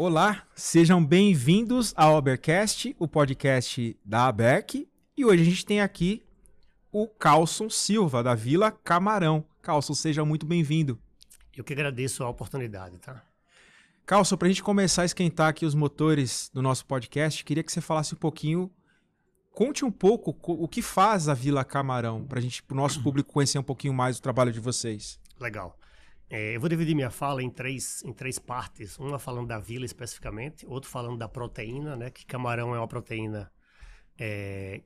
Olá, sejam bem-vindos ao Abercast, o podcast da Aberc. E hoje a gente tem aqui o Calson Silva, da Vila Camarão. Calson, seja muito bem-vindo. Eu que agradeço a oportunidade, tá? Calson, para a gente começar a esquentar aqui os motores do nosso podcast, queria que você falasse um pouquinho, conte um pouco o que faz a Vila Camarão, para o nosso público conhecer um pouquinho mais o trabalho de vocês. Legal. Eu vou dividir minha fala em três partes. Uma falando da vila especificamente, outro falando da proteína, né? Que camarão é uma proteína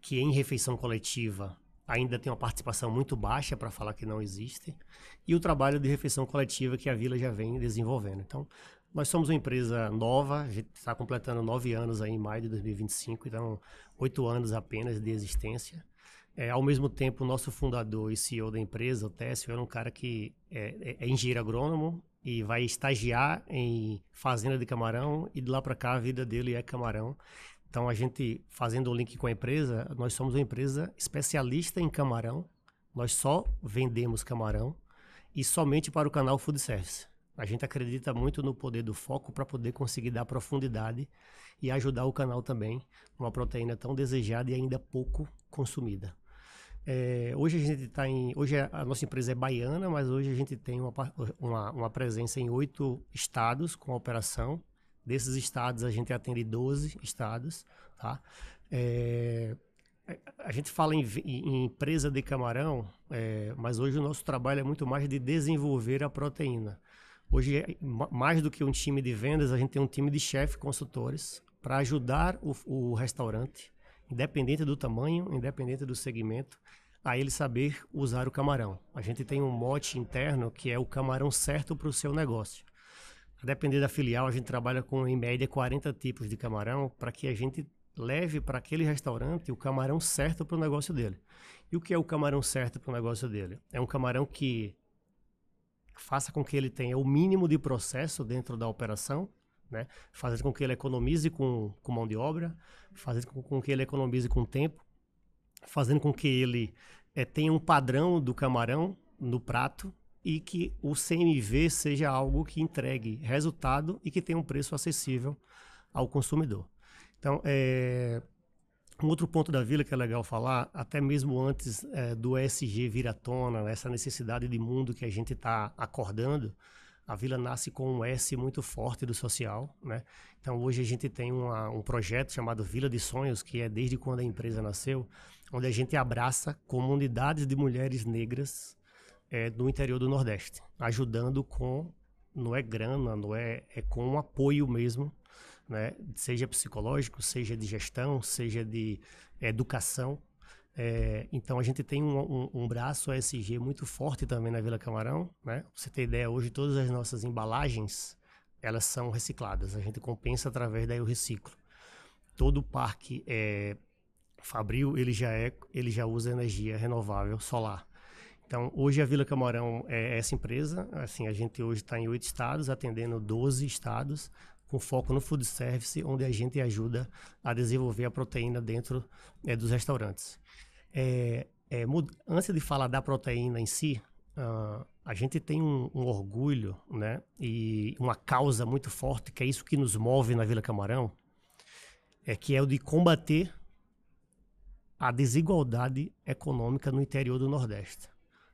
que em refeição coletiva ainda tem uma participação muito baixa, para falar que não existe. E o trabalho de refeição coletiva que a vila já vem desenvolvendo. Então, nós somos uma empresa nova, a gente está completando 9 anos aí em maio de 2025, então 8 anos apenas de existência. Ao mesmo tempo, o nosso fundador e CEO da empresa, o Técio, era um cara que é engenheiro agrônomo e vai estagiar em fazenda de camarão, e de lá para cá a vida dele é camarão. Então, a gente, fazendo um link com a empresa, nós somos uma empresa especialista em camarão, nós só vendemos camarão e somente para o canal Food Service. A gente acredita muito no poder do foco para poder conseguir dar profundidade e ajudar o canal também, uma proteína tão desejada e ainda pouco consumida. Hoje a gente está hoje a nossa empresa é baiana, mas hoje a gente tem uma presença em 8 estados com operação. Desses estados a gente atende 12 estados, tá? A gente fala em empresa de camarão, mas hoje o nosso trabalho é muito mais de desenvolver a proteína. Hoje, mais do que um time de vendas, a gente tem um time de chefe consultores para ajudar o restaurante, independente do tamanho, independente do segmento, a ele saber usar o camarão. A gente tem um mote interno que é o camarão certo para o seu negócio. A depender da filial, a gente trabalha com, em média, 40 tipos de camarão para que a gente leve para aquele restaurante o camarão certo para o negócio dele. E o que é o camarão certo para o negócio dele? É um camarão que faça com que ele tenha o mínimo de processo dentro da operação, né? Fazendo com que ele economize com mão de obra, fazendo com que ele economize com tempo, fazendo com que ele tenha um padrão do camarão no prato e que o CMV seja algo que entregue resultado e que tenha um preço acessível ao consumidor. Então, um outro ponto da Vila que é legal falar, até mesmo antes do ESG vir à tona, essa necessidade de mundo que a gente está acordando, a Vila nasce com um S muito forte do social, né? Então, hoje a gente tem um projeto chamado Vila de Sonhos, que é desde quando a empresa nasceu, onde a gente abraça comunidades de mulheres negras do interior do Nordeste, ajudando não é grana, é com um apoio mesmo, né? Seja psicológico, seja de gestão, seja de educação. Então a gente tem um braço ESG muito forte também na Vila Camarão, né? Pra você ter ideia, hoje todas as nossas embalagens, elas são recicladas, a gente compensa através da Eu Reciclo. Todo o parque Fabril, ele já usa energia renovável solar. Então, hoje a Vila Camarão é essa empresa, assim, a gente hoje está em 8 estados, atendendo 12 estados, com foco no food service, onde a gente ajuda a desenvolver a proteína dentro dos restaurantes. Antes de falar da proteína em si, a gente tem um orgulho, né, e uma causa muito forte, que é isso que nos move na Vila Camarão, que é o de combater a desigualdade econômica no interior do Nordeste.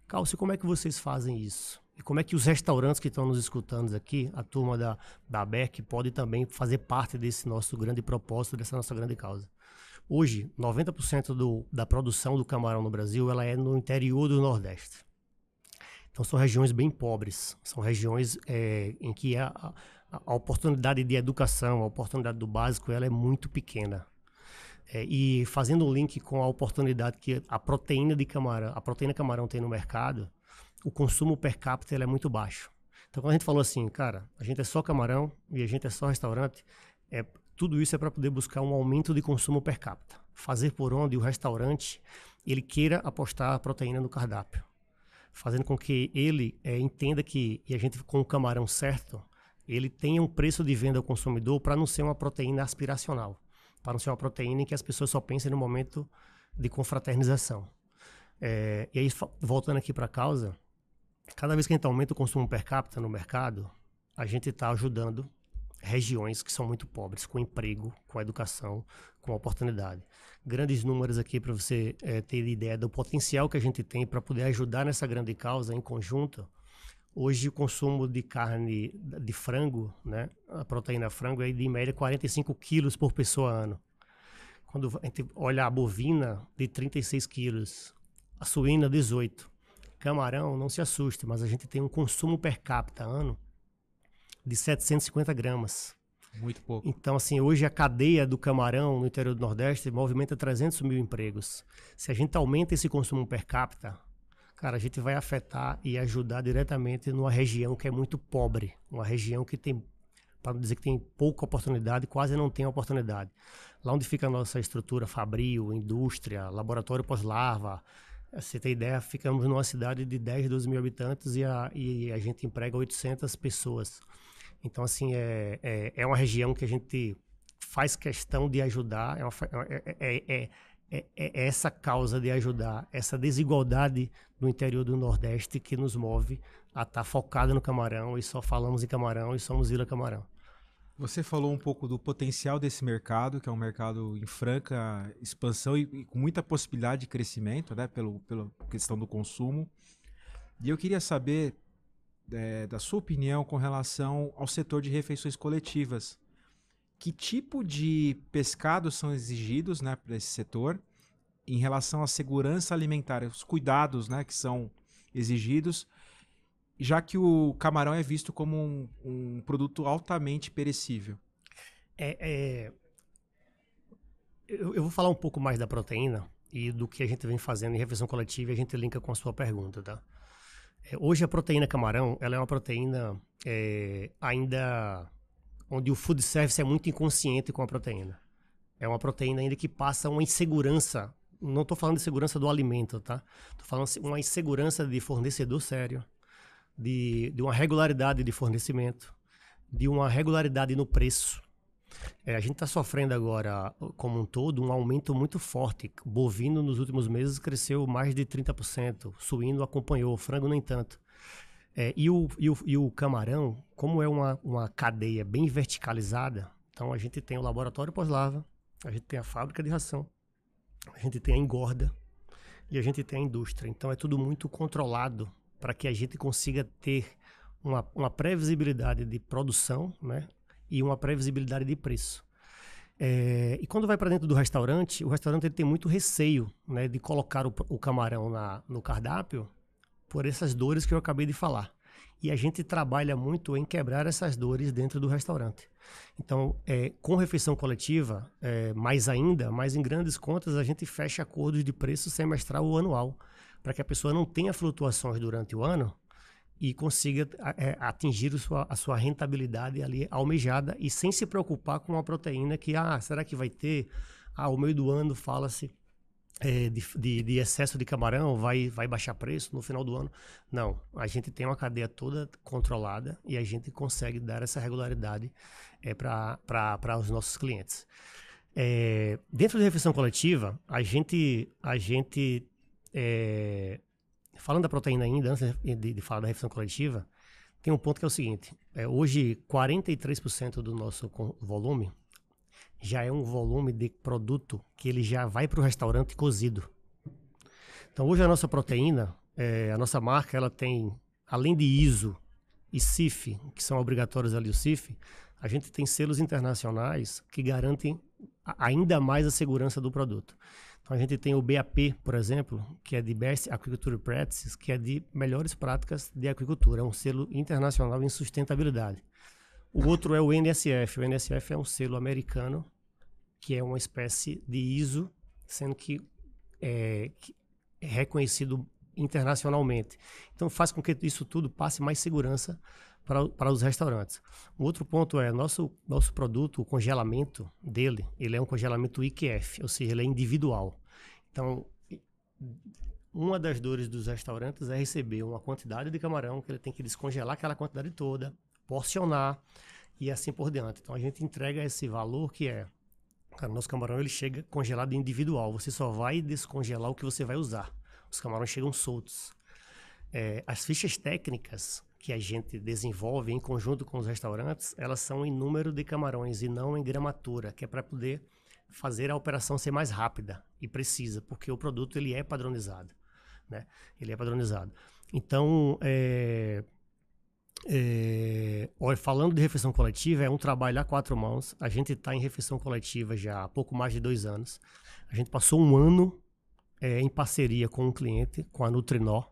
Calcio, como é que vocês fazem isso? E como é que os restaurantes que estão nos escutando aqui, a turma da Aberc, pode também fazer parte desse nosso grande propósito, dessa nossa grande causa? Hoje, 90% da produção do camarão no Brasil, ela é no interior do Nordeste. Então, são regiões bem pobres, são regiões em que a oportunidade de educação, a oportunidade do básico, ela é muito pequena. E fazendo um link com a oportunidade que a proteína camarão tem no mercado, o consumo per capita ele é muito baixo. Então, quando a gente falou assim, cara, a gente é só camarão e a gente é só restaurante, tudo isso é para poder buscar um aumento de consumo per capita. Fazer por onde o restaurante ele queira apostar a proteína no cardápio. Fazendo com que ele entenda que, e a gente com o camarão certo, ele tenha um preço de venda ao consumidor para não ser uma proteína aspiracional. Para não ser uma proteína em que as pessoas só pensem no momento de confraternização. E aí, voltando aqui para a causa, cada vez que a gente aumenta o consumo per capita no mercado, a gente está ajudando regiões que são muito pobres, com emprego, com educação, com oportunidade. Grandes números aqui para você ter ideia do potencial que a gente tem para poder ajudar nessa grande causa em conjunto. Hoje o consumo de carne de frango, né, a proteína frango é de em média 45 quilos por pessoa ano. Quando a gente olha a bovina, de 36 quilos, a suína, 18. Camarão, não se assuste, mas a gente tem um consumo per capita ano de 750 gramas. Muito pouco. Então, assim, hoje a cadeia do camarão no interior do Nordeste movimenta 300 mil empregos. Se a gente aumenta esse consumo per capita, cara, a gente vai afetar e ajudar diretamente numa região que é muito pobre, uma região que tem, para não dizer que tem pouca oportunidade, quase não tem oportunidade. Lá onde fica a nossa estrutura, fabril, indústria, laboratório pós-larva, você tem ideia, ficamos numa cidade de 10, 12 mil habitantes e a gente emprega 800 pessoas. Então, assim, é uma região que a gente faz questão de ajudar, é essa causa de ajudar, essa desigualdade no interior do Nordeste que nos move a estar focado no camarão e só falamos em camarão e somos Vila Camarão. Você falou um pouco do potencial desse mercado, que é um mercado em franca expansão e com muita possibilidade de crescimento, né, pela questão do consumo. E eu queria saber da sua opinião com relação ao setor de refeições coletivas. Que tipo de pescados são exigidos, né, para esse setor em relação à segurança alimentar, os cuidados, né, que são exigidos, já que o camarão é visto como um produto altamente perecível? Eu vou falar um pouco mais da proteína e do que a gente vem fazendo em refeição coletiva e a gente linka com a sua pergunta, tá? Hoje a proteína camarão, ela é uma proteína ainda onde o food service é muito inconsciente com a proteína. É uma proteína ainda que passa uma insegurança, não estou falando de segurança do alimento, tá? Estou falando de uma insegurança de fornecedor sério, de uma regularidade de fornecimento, de uma regularidade no preço. A gente está sofrendo agora, como um todo, um aumento muito forte. Bovino, nos últimos meses, cresceu mais de 30%. Suíno acompanhou, frango nem tanto. E o camarão, como é uma cadeia bem verticalizada, então a gente tem o laboratório pós-larva, a gente tem a fábrica de ração, a gente tem a engorda e a gente tem a indústria. Então é tudo muito controlado para que a gente consiga ter uma previsibilidade de produção, né? E uma previsibilidade de preço. E quando vai para dentro do restaurante, o restaurante ele tem muito receio, né, de colocar o camarão no cardápio por essas dores que eu acabei de falar. E a gente trabalha muito em quebrar essas dores dentro do restaurante. Então, com refeição coletiva, mais ainda, mas em grandes contas, a gente fecha acordos de preço semestral ou anual, para que a pessoa não tenha flutuações durante o ano e consiga atingir a sua rentabilidade ali almejada e sem se preocupar com a proteína que, será que vai ter? Ao meio do ano fala-se de excesso de camarão, vai baixar preço no final do ano. Não, a gente tem uma cadeia toda controlada e a gente consegue dar essa regularidade para os nossos clientes. Dentro da refeição coletiva, a gente falando da proteína ainda, antes de falar da refeição coletiva, tem um ponto que é o seguinte. Hoje, 43% do nosso volume já é um volume de produto que ele já vai para o restaurante cozido. Então, hoje a nossa proteína, a nossa marca, ela tem, além de ISO e CIF, que são obrigatórios ali o CIF, a gente tem selos internacionais que garantem ainda mais a segurança do produto. Então, a gente tem o BAP, por exemplo, que é de Best Agriculture Practices, que é de melhores práticas de agricultura. É um selo internacional em sustentabilidade. O outro é o NSF. O NSF é um selo americano, que é uma espécie de ISO, sendo que é reconhecido internacionalmente. Então, faz com que isso tudo passe mais segurança para os restaurantes. Um outro ponto é, nosso produto, o congelamento dele, ele é um congelamento IQF, ou seja, ele é individual. Então, uma das dores dos restaurantes é receber uma quantidade de camarão, que ele tem que descongelar aquela quantidade toda, porcionar e assim por diante. Então, a gente entrega esse valor que cara, o nosso camarão ele chega congelado individual, você só vai descongelar o que você vai usar. Os camarões chegam soltos. as fichas técnicas que a gente desenvolve em conjunto com os restaurantes, elas são em número de camarões e não em gramatura, que é para poder fazer a operação ser mais rápida e precisa, porque o produto ele é padronizado, né? Ele é padronizado. Então, falando de refeição coletiva, é um trabalho a 4 mãos. A gente está em refeição coletiva já há pouco mais de 2 anos. A gente passou um ano em parceria com um cliente, com a Nutrinor.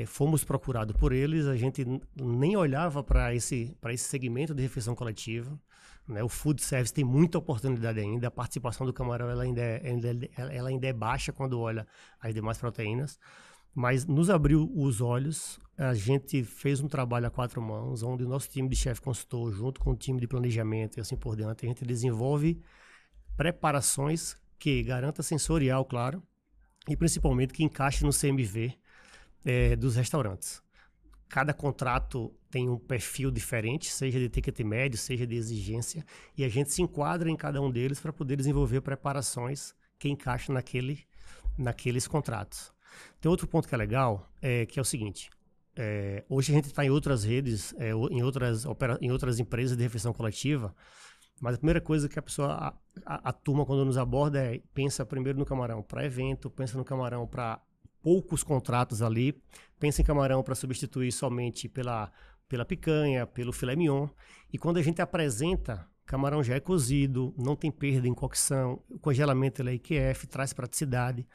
Fomos procurados por eles, a gente nem olhava para esse segmento de refeição coletiva, né? O food service tem muita oportunidade ainda, a participação do camarão ela ainda é baixa quando olha as demais proteínas, mas nos abriu os olhos. A gente fez um trabalho a 4 mãos, onde o nosso time de chefe consultor, junto com o time de planejamento e assim por diante, a gente desenvolve preparações que garanta sensorial, claro, e principalmente que encaixe no CMV dos restaurantes. Cada contrato tem um perfil diferente, seja de ticket médio, seja de exigência, e a gente se enquadra em cada um deles para poder desenvolver preparações que encaixem naqueles contratos. Tem outro ponto que é legal, que é o seguinte: hoje a gente está em outras redes, em outras empresas de refeição coletiva, mas a primeira coisa que a pessoa, a turma quando nos aborda pensa primeiro no camarão para evento, pensa no camarão para poucos contratos ali, pensa em camarão para substituir somente pela picanha, pelo filé mignon, e quando a gente apresenta, camarão já é cozido, não tem perda em cocção, o congelamento ele é IQF, traz praticidade.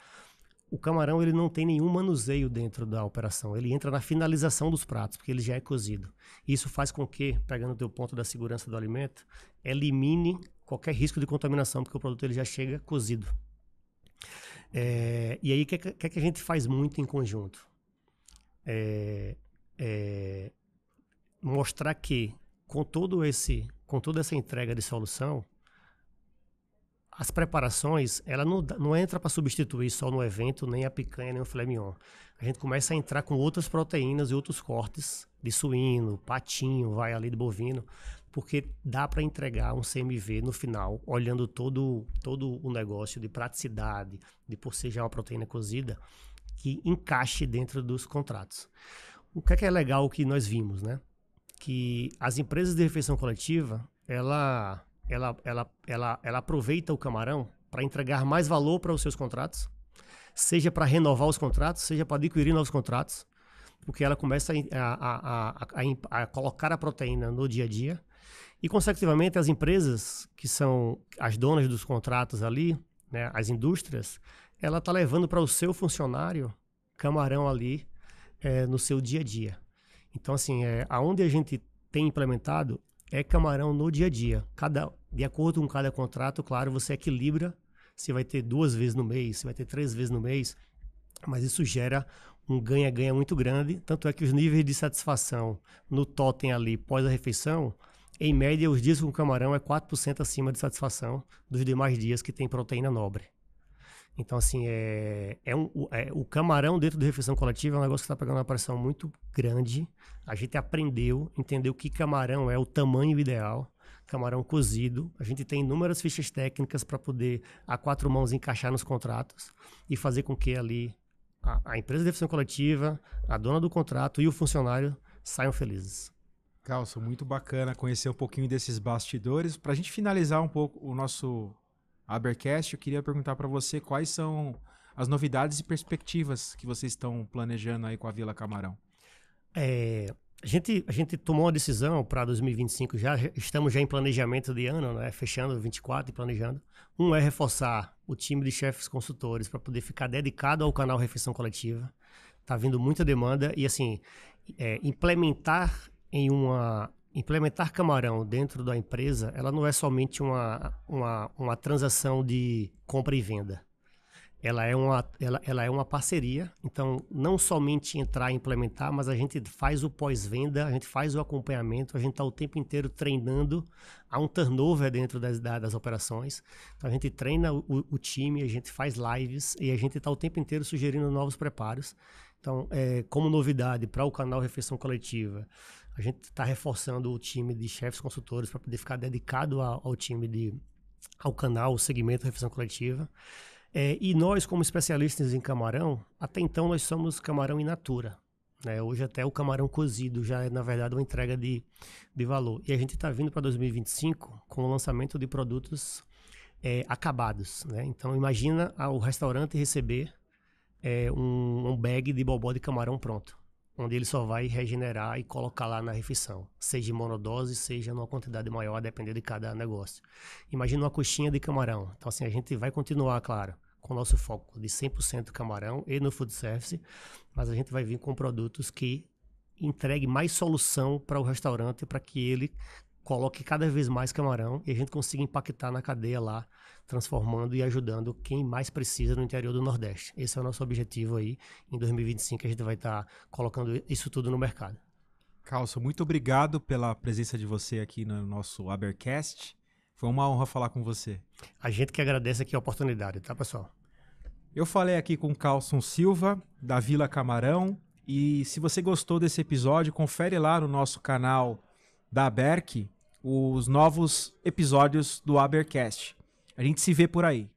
O camarão ele não tem nenhum manuseio dentro da operação, ele entra na finalização dos pratos, porque ele já é cozido. Isso faz com que, pegando o teu ponto da segurança do alimento, elimine qualquer risco de contaminação, porque o produto ele já chega cozido. E aí, o que a gente faz muito em conjunto? Mostrar que, com toda essa entrega de solução, as preparações, ela não entra para substituir só no evento, nem a picanha, nem o filé mignon. A gente começa a entrar com outras proteínas e outros cortes de suíno, patinho, vai ali de bovino, porque dá para entregar um CMV no final, olhando todo o negócio de praticidade, de por ser já uma proteína cozida, que encaixe dentro dos contratos. O que é legal que nós vimos, né? Que as empresas de refeição coletiva, ela aproveita o camarão para entregar mais valor para os seus contratos, seja para renovar os contratos, seja para adquirir novos contratos, porque ela começa a colocar a proteína no dia a dia. E, consecutivamente, as empresas, que são as donas dos contratos ali, né, as indústrias, ela está levando para o seu funcionário camarão ali no seu dia a dia. Então, assim, aonde a gente tem implementado é camarão no dia a dia. De acordo com cada contrato, claro, você equilibra se vai ter 2 vezes no mês, se vai ter 3 vezes no mês, mas isso gera um ganha-ganha muito grande. Tanto é que os níveis de satisfação no totem ali pós a refeição, em média, os dias com camarão é 4% acima de satisfação dos demais dias que tem proteína nobre. Então, assim, o camarão dentro da refeição coletiva é um negócio que está pegando uma pressão muito grande. A gente entendeu que camarão é o tamanho ideal, camarão cozido. A gente tem inúmeras fichas técnicas para poder, a 4 mãos, encaixar nos contratos e fazer com que ali a empresa de refeição coletiva, a dona do contrato e o funcionário saiam felizes. Calço, muito bacana conhecer um pouquinho desses bastidores. Para a gente finalizar um pouco o nosso Habercast, eu queria perguntar para você quais são as novidades e perspectivas que vocês estão planejando aí com a Vila Camarão. A gente tomou uma decisão para 2025, estamos já em planejamento de ano, né? Fechando 24 e planejando. Um é reforçar o time de chefes consultores para poder ficar dedicado ao canal Refeição Coletiva. Está vindo muita demanda e, assim, implementar camarão dentro da empresa, ela não é somente uma transação de compra e venda. Ela é uma parceria, então não somente entrar e implementar, mas a gente faz o pós-venda, a gente faz o acompanhamento, a gente está o tempo inteiro treinando, há um turnover dentro das operações, então a gente treina o time, a gente faz lives e a gente está o tempo inteiro sugerindo novos preparos. Então, como novidade para o canal Refeição Coletiva, a gente está reforçando o time de chefes consultores para poder ficar dedicado ao canal, o segmento Refeição Coletiva. E nós, como especialistas em camarão, até então nós somos camarão in natura. né? Hoje até o camarão cozido já é, na verdade, uma entrega de valor. E a gente está vindo para 2025 com o lançamento de produtos acabados, né? Então, imagina o restaurante receber um bag de bobó de camarão pronto, onde ele só vai regenerar e colocar lá na refeição, seja em monodose, seja numa quantidade maior, a depender de cada negócio. Imagina uma coxinha de camarão. Então, assim, a gente vai continuar, claro, com o nosso foco de 100% camarão e no food service, mas a gente vai vir com produtos que entregue mais solução para o restaurante, para que ele coloque cada vez mais camarão e a gente consiga impactar na cadeia lá, transformando e ajudando quem mais precisa no interior do Nordeste. Esse é o nosso objetivo aí. Em 2025 a gente vai estar colocando isso tudo no mercado. Carlson, muito obrigado pela presença de você aqui no nosso Habercast. Foi uma honra falar com você. A gente que agradece aqui a oportunidade, tá, pessoal? Eu falei aqui com o Carlson Silva, da Vila Camarão, e se você gostou desse episódio, confere lá no nosso canal da Aberc os novos episódios do Habercast. A gente se vê por aí.